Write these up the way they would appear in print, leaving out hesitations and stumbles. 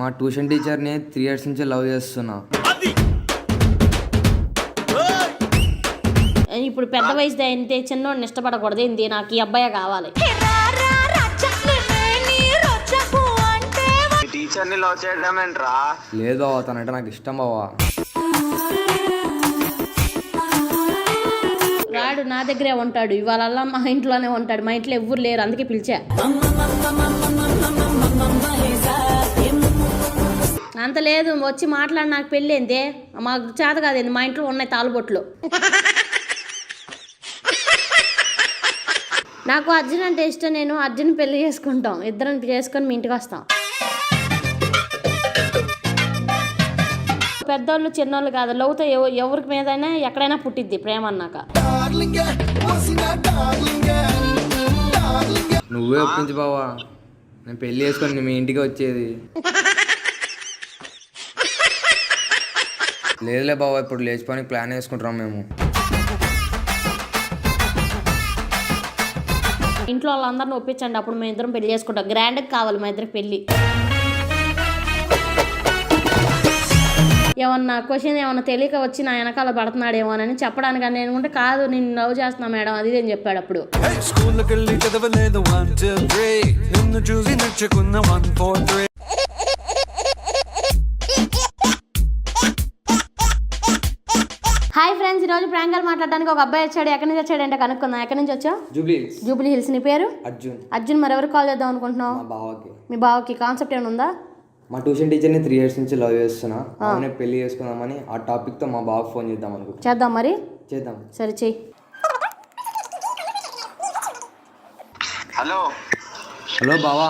మా ట్యూషన్ టీచర్ని 3 years నుంచి లవ్ చేస్తున్నా. ఇప్పుడు పెద్ద వయసు అయితే చిన్నోడిని ఇష్టపడకూడదు. ఏంది నాకు ఈ అబ్బాయి కావాలి. టీచర్ని లవ్ చేయడం ఏంట్రా? లేదు బావా, తనంటే నాకు ఇష్టం బావా. రాడు నా దగ్గరే ఉంటాడు. ఇవాళ మా ఇంట్లోనే ఉంటాడు. మా ఇంట్లో ఎవ్వరు లేరు, అందుకే పిలిచా. అంత లేదు, వచ్చి మాట్లాడి నాకు పెళ్ళి ఏంది, మాకు చేత కాదేంది, మా ఇంట్లో ఉన్నాయి తాలుబొట్లు. నాకు అర్జున్ అంటే ఇష్టం. నేను అర్జున్ పెళ్లి చేసుకుంటాం, ఇద్దరం చేసుకొని మీ ఇంటికి వస్తాం. పెద్దోళ్ళు చిన్నోళ్ళు కాదు, లవ్తో ఎవరికి మీదైనా ఎక్కడైనా పుట్టిద్ది ప్రేమ అన్నాక. నువ్వే ఒప్పించు బావా, నేను పెళ్లి చేసుకొని మీ ఇంటికి వచ్చేది. లేదులే బావా, ఇప్పుడు లేచిపోయి ప్లాన్ వేసుకుంటున్నాం మేము. ఇంట్లో వాళ్ళందరిని ఒప్పించండి, అప్పుడు మేము ఇద్దరం పెళ్లి చేసుకుంటాం. గ్రాండ్గా కావాలి మా ఇద్దరికి పెళ్ళి. ఏమన్నా క్వశ్చన్ ఏమన్నా తెలియక వచ్చి నా వెనకాల పడుతున్నాడేమోనని చెప్పడానికి అని అనుకుంటే, కాదు నేను లవ్ చేస్తున్నా మేడం అది అని చెప్పాడు. అప్పుడు హాయ్ ఫ్రెండ్స్, ఈరోజు ప్రాంకాలు మాట్లాడడానికి ఒక అబ్బాయి వచ్చాడు. ఎక్కడి నుంచి వచ్చాడు అంటే కనుక్కుందాం. ఎక్కడి నుంచి వచ్చావు? Jubilee hills. నీ పేరు? అర్జున్. మరి ఎవరికి కాల్ చేద్దాం అనుకుంటున్నావు? మీ బావకి. కాన్సెప్ట్ ఏమైనా ఉందా? మా ట్యూషన్ టీచర్ని 3 years నుంచి లవ్ చేస్తున్నా, ఆమె పెళ్లి చేసుకుందామని ఆ టాపిక్ తో మా బావకు ఫోన్ చేద్దాం అనుకుంటున్నా. చేద్దాం మరి. చేద్దాం. సరే చెయ్యి. హలో హలో బావా.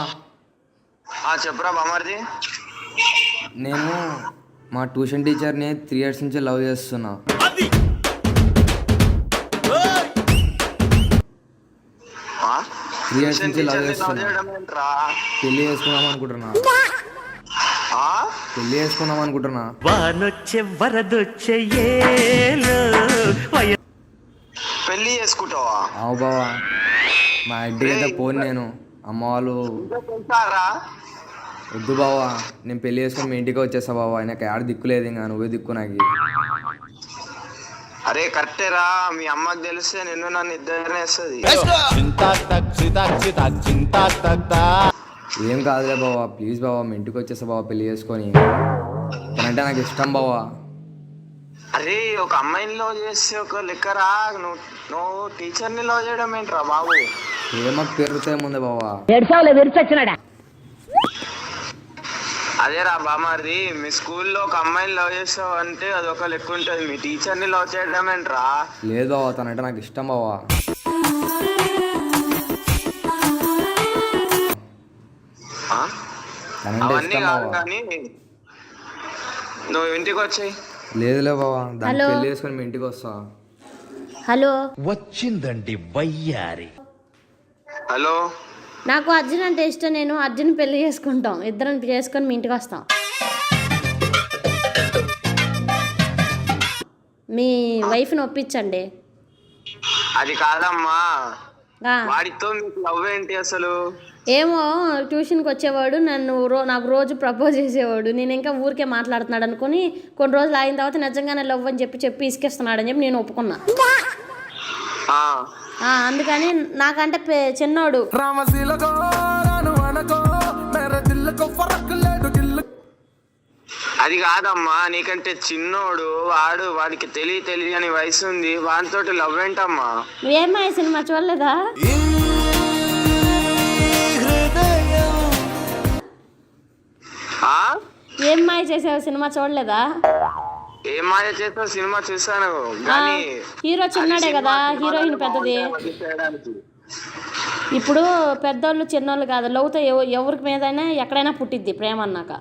చెప్పురా బామర్ది. నేను మా ట్యూషన్ టీచర్ని 3 years నుంచి లవ్ చేస్తున్నా. త్రీ ఇయర్స్ నుంచి లవ్ చేస్తున్నా. పెళ్లి చేసుకుందాం అనుకుంటున్నా. పెళ్లి చేసుకుందాం అనుకుంటున్నా. పెళ్లి చేసుకుంటావా? అవు బావా, మా ఇంటికి అయితే పోను నేను. అమ్మ వాళ్ళు వద్దు బావా, నేను పెళ్లి చేసుకుని మీ ఇంటికి వచ్చేస్తా బావా. నాకు ఆడ దిక్కులేదు, ఇంకా నువ్వే దిక్కు నాకు. అరే కరెక్టేరా, మీ అమ్మకి తెలిస్తే నిన్ను నన్ను ఇద్దరిని వేస్తుంది. ఏం కాదులే బావా, ప్లీజ్ బావా, మీ ఇంటికి వచ్చేస్తా బావా పెళ్లి చేసుకొని. అంటే నాకు ఇష్టం బావా. అరే ఒక అమ్మాయిని లవ్ చేస్తే ఒక లెక్కరా, నువ్వు టీచర్ని లవ్ చేయడం ఏంట్రా బాబు? ప్రేమ పెరుగుతాయి ముందే బావా. అదేరా బామారిది, మీ స్కూల్లో ఒక అమ్మాయిని లవ్ చేస్తావు అంటే అదొక లెక్క ఉంటుంది, మీ టీచర్ని లవ్ చేయడం ఏంట్రా? లేదు బావా, తనంటే నాకు ఇష్టం బావా. అవన్నీ కాదు కానీ నువ్వు ఇంటికి వచ్చాయి. లేదులే బావా, దాన్ని పెళ్లి చేసుకొని మీ ఇంటికి వస్తా. హలో వచ్చిందండి వయ్యారి. హలో, నాకు అర్జున్ అంటే ఇష్టం. నేను అర్జున్ పెళ్లి చేసుకుంటాం, ఇద్దరం చేసుకొని మీ ఇంటికి వస్తాం. మీ వైఫ్ని ఒప్పించండి. అది కాదమ్మా, వాడితో మీకు లవ్ ఏంటి అసలు? ఏమో ట్యూషన్కి వచ్చేవాడు, నాకు రోజు ప్రపోజ్ చేసేవాడు. నేను ఇంకా ఊరికే మాట్లాడుతున్నాడు అనుకుని కొన్ని రోజులు అయిన తర్వాత నిజంగానే లవ్ అని చెప్పి ఇసుకిస్తున్నాడు అని చెప్పి నేను ఒప్పుకున్నా. అందుకని నాకంటే చిన్నోడు. అది కాదమ్మా, నీకంటే చిన్నోడు వాడికి తెలియని వయసు ఉంది, వాడితోటి లవ్ ఏంటమ్మా? నువ్వేమా సినిమా చూడలేదా? ఏం మాయ చేసావు సినిమా చూడలేదా? ఏం మాయ చేసావు సినిమా చూసాను, హీరో చిన్నాడే కదా, హీరోయిన్ పెద్దది. ఇప్పుడు పెద్దోళ్ళు చిన్నోళ్ళు కాదు, లవ్తో ఎవరికి మీదైనా ఎక్కడైనా పుట్టిద్ది ప్రేమ అన్నాక.